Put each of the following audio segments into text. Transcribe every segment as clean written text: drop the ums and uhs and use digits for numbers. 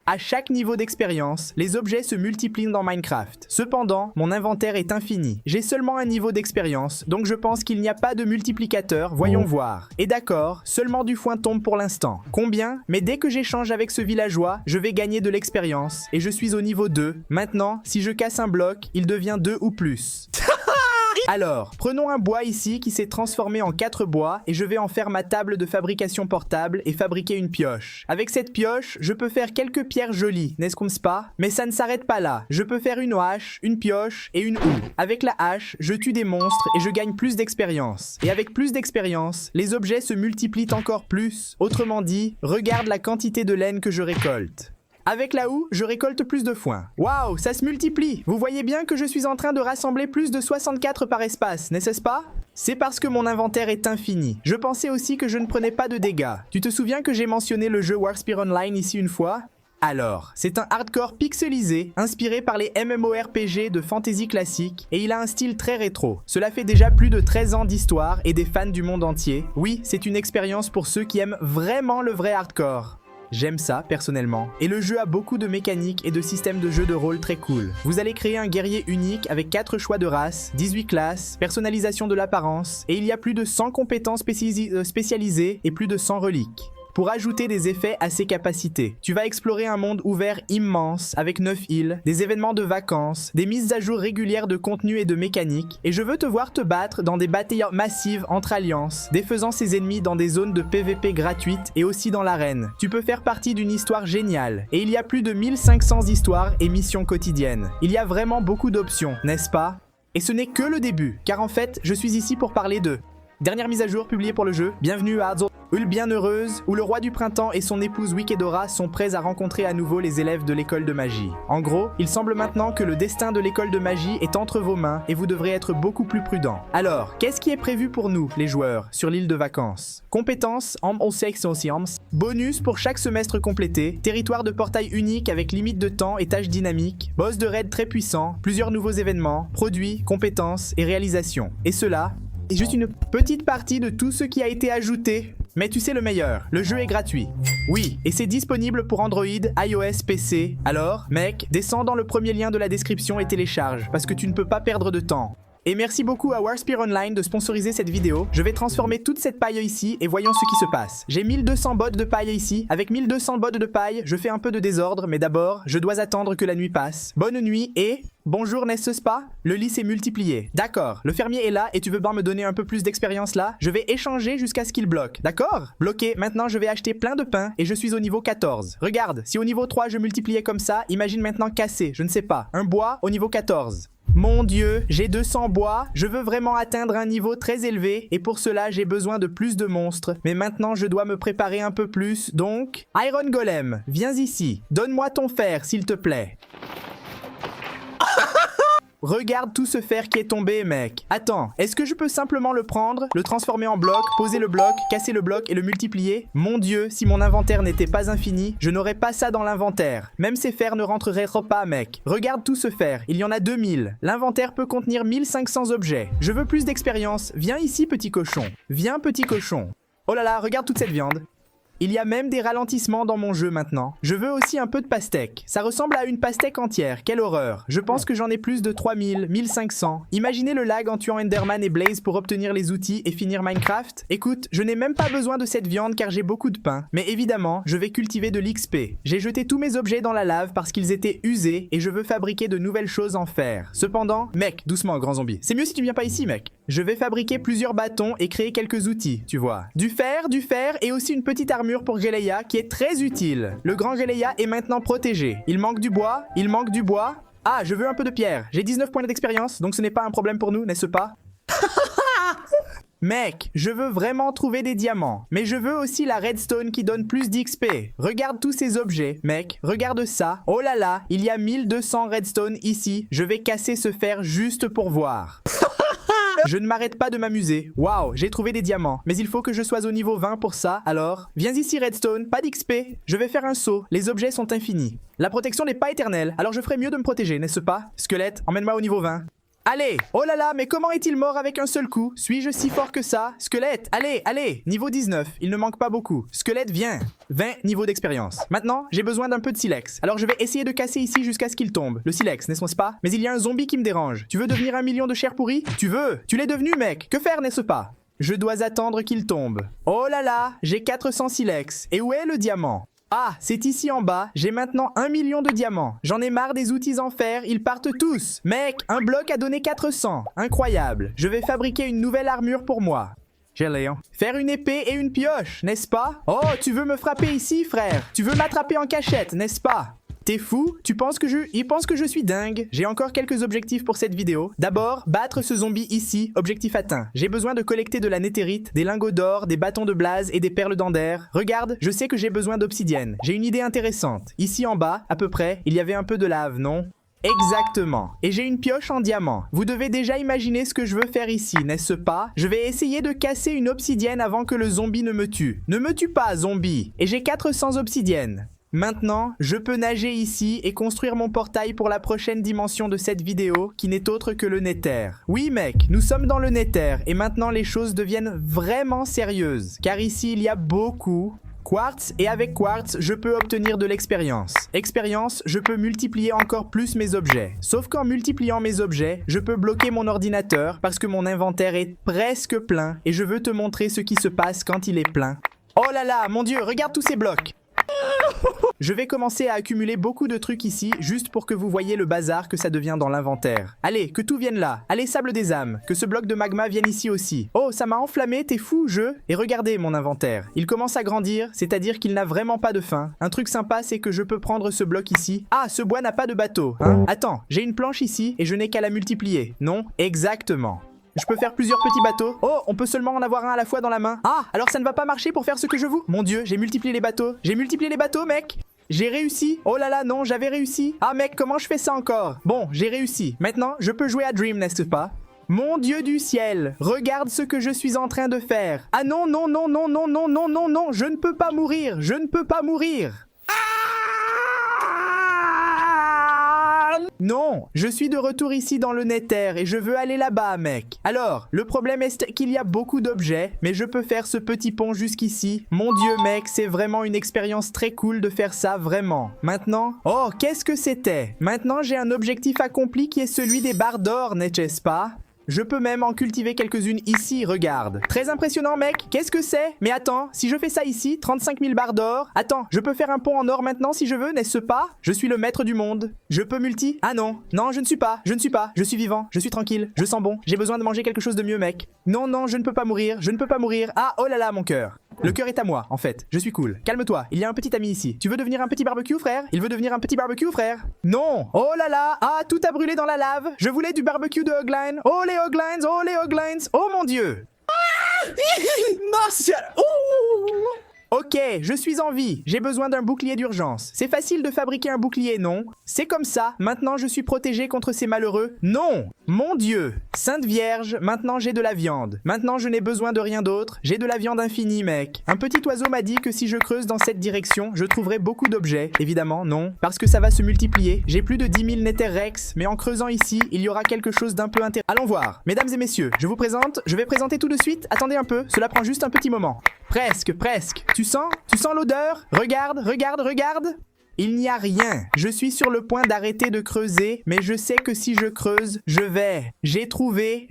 À chaque niveau d'expérience, les objets se multiplient dans Minecraft. Cependant, mon inventaire est infini. J'ai seulement un niveau d'expérience, donc je pense qu'il n'y a pas de multiplicateur, voyons voir. Et d'accord, seulement du foin tombe pour l'instant. Combien? Mais dès que j'échange avec ce villageois, je vais gagner de l'expérience, et je suis au niveau 2. Maintenant, si je casse un bloc, il devient 2 ou plus. Alors, prenons un bois ici qui s'est transformé en 4 bois et je vais en faire ma table de fabrication portable et fabriquer une pioche. Avec cette pioche, je peux faire quelques pierres jolies, n'est-ce pas? Mais ça ne s'arrête pas là. Je peux faire une hache, une pioche et une houe. Avec la hache, je tue des monstres et je gagne plus d'expérience. Et avec plus d'expérience, les objets se multiplient encore plus. Autrement dit, regarde la quantité de laine que je récolte. Avec la houe, je récolte plus de foin. Waouh, ça se multiplie. Vous voyez bien que je suis en train de rassembler plus de 64 par espace, n'est-ce pas? C'est parce que mon inventaire est infini. Je pensais aussi que je ne prenais pas de dégâts. Tu te souviens que j'ai mentionné le jeu Warspire Online ici une fois? Alors, c'est un hardcore pixelisé, inspiré par les MMORPG de fantasy classique, et il a un style très rétro. Cela fait déjà plus de 13 ans d'histoire et des fans du monde entier. Oui, c'est une expérience pour ceux qui aiment vraiment le vrai hardcore. J'aime ça, personnellement. Et le jeu a beaucoup de mécaniques et de systèmes de jeu de rôle très cool. Vous allez créer un guerrier unique avec 4 choix de race, 18 classes, personnalisation de l'apparence, et il y a plus de 100 compétences spécialisées et plus de 100 reliques. Pour ajouter des effets à ses capacités, tu vas explorer un monde ouvert immense avec 9 îles, des événements de vacances, des mises à jour régulières de contenu et de mécanique, et je veux te voir te battre dans des batailles massives entre alliances, défaisant ses ennemis dans des zones de PVP gratuites et aussi dans l'arène. Tu peux faire partie d'une histoire géniale, et il y a plus de 1500 histoires et missions quotidiennes. Il y a vraiment beaucoup d'options, n'est-ce pas? Et ce n'est que le début, car en fait, je suis ici pour parler de dernière mise à jour publiée pour le jeu, bienvenue à Adzor, Hule bien heureuse, où le roi du printemps et son épouse Wikidora sont prêts à rencontrer à nouveau les élèves de l'école de magie. En gros, il semble maintenant que le destin de l'école de magie est entre vos mains et vous devrez être beaucoup plus prudent. Alors, qu'est-ce qui est prévu pour nous, les joueurs, sur l'île de vacances? Compétences, bonus pour chaque semestre complété, territoire de portail unique avec limite de temps et tâches dynamiques, boss de raid très puissant, plusieurs nouveaux événements, produits, compétences et réalisations. Et cela est juste une petite partie de tout ce qui a été ajouté. Mais tu sais le meilleur, le jeu est gratuit. Oui, et c'est disponible pour Android, iOS, PC. Alors, mec, descends dans le premier lien de la description et télécharge, parce que tu ne peux pas perdre de temps. Et merci beaucoup à Warspire Online de sponsoriser cette vidéo. Je vais transformer toute cette paille ici et voyons ce qui se passe. J'ai 1200 bottes de paille ici. Avec 1200 bottes de paille, je fais un peu de désordre, mais d'abord, je dois attendre que la nuit passe. Bonne nuit et... Bonjour, n'est-ce pas? Le lit s'est multiplié. D'accord, le fermier est là et tu veux bien me donner un peu plus d'expérience là? Je vais échanger jusqu'à ce qu'il bloque, d'accord? Bloqué, maintenant je vais acheter plein de pain et je suis au niveau 14. Regarde, si au niveau 3 je multipliais comme ça, imagine maintenant casser, je ne sais pas, un bois au niveau 14. Mon Dieu, j'ai 200 bois, je veux vraiment atteindre un niveau très élevé et pour cela j'ai besoin de plus de monstres. Mais maintenant je dois me préparer un peu plus, donc... Iron Golem, viens ici, donne-moi ton fer s'il te plaît. Regarde tout ce fer qui est tombé, mec. Attends, est-ce que je peux simplement le prendre, le transformer en bloc, poser le bloc, casser le bloc et le multiplier? Mon Dieu, si mon inventaire n'était pas infini, je n'aurais pas ça dans l'inventaire. Même ces fers ne rentreraient pas, mec. Regarde tout ce fer, il y en a 2000. L'inventaire peut contenir 1500 objets. Je veux plus d'expérience. Viens ici, petit cochon. Viens, petit cochon. Oh là là, regarde toute cette viande. Il y a même des ralentissements dans mon jeu maintenant. Je veux aussi un peu de pastèque. Ça ressemble à une pastèque entière. Quelle horreur. Je pense que j'en ai plus de 3000, 1500. Imaginez le lag en tuant Enderman et Blaze pour obtenir les outils et finir Minecraft. Écoute, je n'ai même pas besoin de cette viande car j'ai beaucoup de pain. Mais évidemment, je vais cultiver de l'XP. J'ai jeté tous mes objets dans la lave parce qu'ils étaient usés et je veux fabriquer de nouvelles choses en fer. Cependant, mec, doucement, grand zombie. C'est mieux si tu viens pas ici, mec. Je vais fabriquer plusieurs bâtons et créer quelques outils, tu vois. Du fer et aussi une petite armure pour Geleia qui est très utile. Le grand Geleia est maintenant protégé. Il manque du bois. Ah, je veux un peu de pierre. J'ai 19 points d'expérience, donc ce n'est pas un problème pour nous, n'est-ce pas? Mec, je veux vraiment trouver des diamants. Mais je veux aussi la redstone qui donne plus d'XP. Regarde tous ces objets, mec. Regarde ça. Oh là là, il y a 1200 redstone ici. Je vais casser ce fer juste pour voir. Je ne m'arrête pas de m'amuser. Waouh, j'ai trouvé des diamants. Mais il faut que je sois au niveau 20 pour ça, alors... Viens ici, Redstone, pas d'XP. Je vais faire un saut. Les objets sont infinis. La protection n'est pas éternelle, alors je ferai mieux de me protéger, n'est-ce pas? Squelette, emmène-moi au niveau 20. Allez! Oh là là, mais comment est-il mort avec un seul coup? Suis-je si fort que ça? Squelette, allez, allez! Niveau 19, il ne manque pas beaucoup. Squelette, viens! 20 niveaux d'expérience. Maintenant, j'ai besoin d'un peu de silex. Alors je vais essayer de casser ici jusqu'à ce qu'il tombe. Le silex, n'est-ce pas? Mais il y a un zombie qui me dérange. Tu veux devenir 1 million de chair pourrie? Tu veux? Tu l'es devenu, mec! Que faire, n'est-ce pas? Je dois attendre qu'il tombe. Oh là là, j'ai 400 silex. Et où est le diamant? Ah, c'est ici en bas, j'ai maintenant 1 million de diamants. J'en ai marre des outils en fer, ils partent tous. Mec, un bloc a donné 400. Incroyable. Je vais fabriquer une nouvelle armure pour moi. J'ai Léon. Faire une épée et une pioche, n'est-ce pas? Oh, tu veux me frapper ici, frère? Tu veux m'attraper en cachette, n'est-ce pas? T'es fou? Il pense que je suis dingue. J'ai encore quelques objectifs pour cette vidéo. D'abord, battre ce zombie ici, objectif atteint. J'ai besoin de collecter de la néthérite, des lingots d'or, des bâtons de blaze et des perles d'Ender. Regarde, je sais que j'ai besoin d'obsidienne. J'ai une idée intéressante. Ici en bas, à peu près, il y avait un peu de lave, non? Exactement. Et j'ai une pioche en diamant. Vous devez déjà imaginer ce que je veux faire ici, n'est-ce pas? Je vais essayer de casser une obsidienne avant que le zombie ne me tue. Ne me tue pas, zombie. Et j'ai 400 obsidiennes. Maintenant, je peux nager ici et construire mon portail pour la prochaine dimension de cette vidéo qui n'est autre que le Nether. Oui mec, nous sommes dans le Nether et maintenant les choses deviennent vraiment sérieuses. Car ici il y a beaucoup quartz et avec quartz, je peux obtenir de l'expérience. Expérience, je peux multiplier encore plus mes objets. Sauf qu'en multipliant mes objets, je peux bloquer mon ordinateur parce que mon inventaire est presque plein et je veux te montrer ce qui se passe quand il est plein. Oh là là, mon Dieu, regarde tous ces blocs! Je vais commencer à accumuler beaucoup de trucs ici, juste pour que vous voyez le bazar que ça devient dans l'inventaire. Allez, que tout vienne là. Allez, sable des âmes. Que ce bloc de magma vienne ici aussi. Oh, ça m'a enflammé, t'es fou, jeu? Et regardez mon inventaire. Il commence à grandir, c'est-à-dire qu'il n'a vraiment pas de fin. Un truc sympa, c'est que je peux prendre ce bloc ici. Ah, ce bois n'a pas de bateau, hein? Attends, j'ai une planche ici et je n'ai qu'à la multiplier. Non? Exactement. Je peux faire plusieurs petits bateaux. Oh, on peut seulement en avoir un à la fois dans la main. Ah, alors ça ne va pas marcher pour faire ce que je veux. Mon Dieu, j'ai multiplié les bateaux. J'ai multiplié les bateaux, mec. J'ai réussi. Oh là là, non, j'avais réussi. Ah mec, comment je fais ça encore? Bon, j'ai réussi. Maintenant, je peux jouer à Dream, n'est-ce pas? Mon Dieu du ciel, regarde ce que je suis en train de faire. Ah non, non, non, non, non, non, non, non, non, je ne peux pas mourir. Je ne peux pas mourir. Non, je suis de retour ici dans le Nether et je veux aller là-bas, mec. Alors, le problème est qu'il y a beaucoup d'objets, mais je peux faire ce petit pont jusqu'ici. Mon Dieu, mec, c'est vraiment une expérience très cool de faire ça, vraiment. Maintenant, oh, qu'est-ce que c'était? Maintenant, j'ai un objectif accompli qui est celui des barres d'or, n'est-ce pas? Je peux même en cultiver quelques-unes ici, regarde. Très impressionnant, mec. Qu'est-ce que c'est? Mais attends, si je fais ça ici, 35 000 barres d'or. Attends, je peux faire un pont en or maintenant si je veux, n'est-ce pas? Je suis le maître du monde. Je peux multi... Ah non, non, je ne suis pas. Je suis vivant, je suis tranquille, je sens bon. J'ai besoin de manger quelque chose de mieux, mec. Non, non, je ne peux pas mourir, je ne peux pas mourir. Ah, oh là là, mon cœur. Le cœur est à moi, en fait. Je suis cool. Calme-toi, il y a un petit ami ici. Tu veux devenir un petit barbecue, frère? Il veut devenir un petit barbecue, frère? Non! Oh là là! Ah, tout a brûlé dans la lave! Je voulais du barbecue de Hogline! Oh les Hoglines! Oh les Hoglines! Oh mon Dieu! Martial! Ouh! Ok, je suis en vie. J'ai besoin d'un bouclier d'urgence. C'est facile de fabriquer un bouclier, non? C'est comme ça. Maintenant, je suis protégé contre ces malheureux. Non! Mon Dieu! Sainte Vierge, maintenant j'ai de la viande. Maintenant, je n'ai besoin de rien d'autre. J'ai de la viande infinie, mec. Un petit oiseau m'a dit que si je creuse dans cette direction, je trouverai beaucoup d'objets. Évidemment, non. Parce que ça va se multiplier. J'ai plus de 10 000 Netherrex, mais en creusant ici, il y aura quelque chose d'un peu intéressant. Allons voir. Mesdames et messieurs, je vais présenter tout de suite. Attendez un peu, cela prend juste un petit moment. Presque, presque. Tu sens l'odeur? Regarde, regarde, regarde. Il n'y a rien. Je suis sur le point d'arrêter de creuser, mais je sais que si je creuse, je vais. J'ai trouvé,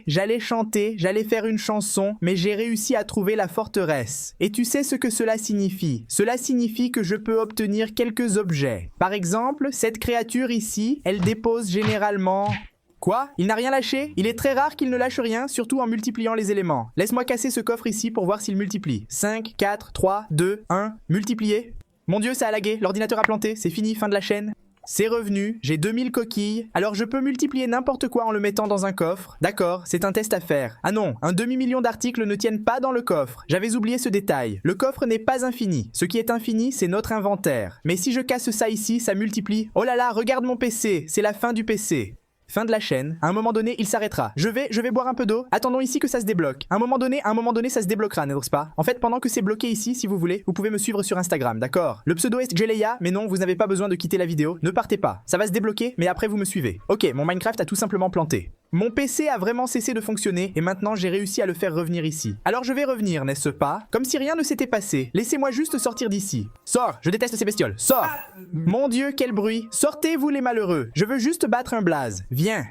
j'allais chanter, j'allais faire une chanson, mais j'ai réussi à trouver la forteresse. Et tu sais ce que cela signifie? Cela signifie que je peux obtenir quelques objets. Par exemple, cette créature ici, elle dépose généralement... Quoi? Il n'a rien lâché? Il est très rare qu'il ne lâche rien, surtout en multipliant les éléments. Laisse-moi casser ce coffre ici pour voir s'il multiplie. 5, 4, 3, 2, 1, multiplier. Mon Dieu, ça a lagué, l'ordinateur a planté, c'est fini, fin de la chaîne. C'est revenu, j'ai 2000 coquilles, alors je peux multiplier n'importe quoi en le mettant dans un coffre. D'accord, c'est un test à faire. Ah non, un demi-million d'articles ne tiennent pas dans le coffre. J'avais oublié ce détail. Le coffre n'est pas infini. Ce qui est infini, c'est notre inventaire. Mais si je casse ça ici, ça multiplie. Oh là là, regarde mon PC, c'est la fin du PC. Fin de la chaîne. À un moment donné, il s'arrêtera. Je vais boire un peu d'eau. Attendons ici que ça se débloque. À un moment donné, ça se débloquera, n'est-ce pas? En fait, pendant que c'est bloqué ici, si vous voulez, vous pouvez me suivre sur Instagram, d'accord? Le pseudo est Geleia, mais non, vous n'avez pas besoin de quitter la vidéo. Ne partez pas. Ça va se débloquer, mais après vous me suivez. Ok, mon Minecraft a tout simplement planté. Mon PC a vraiment cessé de fonctionner et maintenant j'ai réussi à le faire revenir ici. Alors je vais revenir, n'est-ce pas? Comme si rien ne s'était passé. Laissez-moi juste sortir d'ici. Sors, je déteste ces bestioles. Sors! Mon Dieu, quel bruit! Sortez, vous les malheureux. Je veux juste battre un blaze. Viens.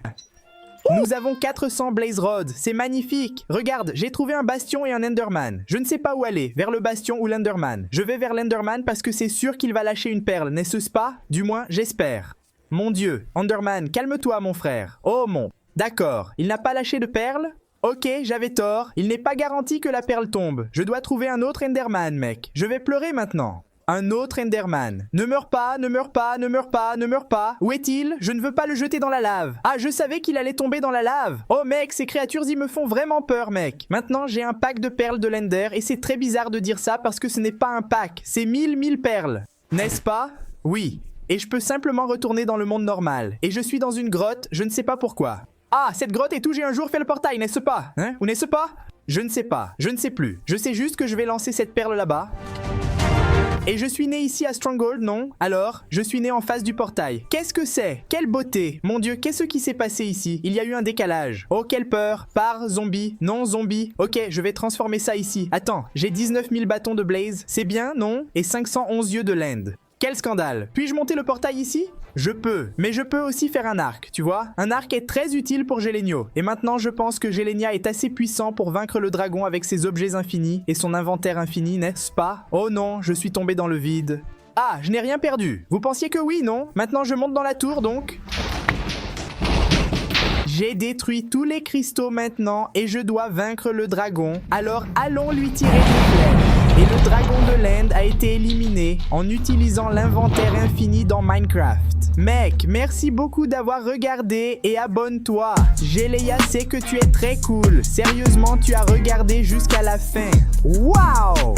Nous avons 400 Blaze Rods, c'est magnifique. Regarde, j'ai trouvé un bastion et un Enderman. Je ne sais pas où aller, vers le bastion ou l'Enderman. Je vais vers l'Enderman parce que c'est sûr qu'il va lâcher une perle, n'est-ce pas? Du moins, j'espère. Mon Dieu, Enderman, calme-toi mon frère. Oh mon... D'accord, il n'a pas lâché de perle? Ok, j'avais tort. Il n'est pas garanti que la perle tombe. Je dois trouver un autre Enderman, mec. Je vais pleurer maintenant. Un autre Enderman. Ne meurs pas, ne meurs pas, ne meurs pas, ne meurs pas. Où est-il? Je ne veux pas le jeter dans la lave. Ah, je savais qu'il allait tomber dans la lave. Oh mec, ces créatures, ils me font vraiment peur, mec. Maintenant, j'ai un pack de perles de l'Ender et c'est très bizarre de dire ça parce que ce n'est pas un pack. C'est 1000 perles. N'est-ce pas? Oui. Et je peux simplement retourner dans le monde normal. Et je suis dans une grotte, je ne sais pas pourquoi. Ah, cette grotte est où j'ai un jour fait le portail, n'est-ce pas? Hein? Ou n'est-ce pas? Je ne sais pas, je ne sais plus. Je sais juste que je vais lancer cette perle là-bas. Et je suis né ici à Stronghold, non? Alors, je suis né en face du portail. Qu'est-ce que c'est? Quelle beauté! Mon Dieu, qu'est-ce qui s'est passé ici? Il y a eu un décalage. Oh, quelle peur! Par zombie, non zombie. Ok, je vais transformer ça ici. Attends, j'ai 19 000 bâtons de blaze. C'est bien, non? Et 511 yeux de land. Quel scandale! Puis-je monter le portail ici? Je peux, mais je peux aussi faire un arc, tu vois? Un arc est très utile pour Gelenio. Et maintenant, je pense que Gelenia est assez puissant pour vaincre le dragon avec ses objets infinis et son inventaire infini, n'est-ce pas? Oh non, je suis tombé dans le vide. Ah, je n'ai rien perdu. Vous pensiez que oui, non? Maintenant, je monte dans la tour, donc... J'ai détruit tous les cristaux maintenant et je dois vaincre le dragon. Alors, allons lui tirer des flèches. Et le dragon de l'End a été éliminé en utilisant l'inventaire infini dans Minecraft. Mec, merci beaucoup d'avoir regardé et abonne-toi. Geleia sait que tu es très cool. Sérieusement, tu as regardé jusqu'à la fin. Waouh!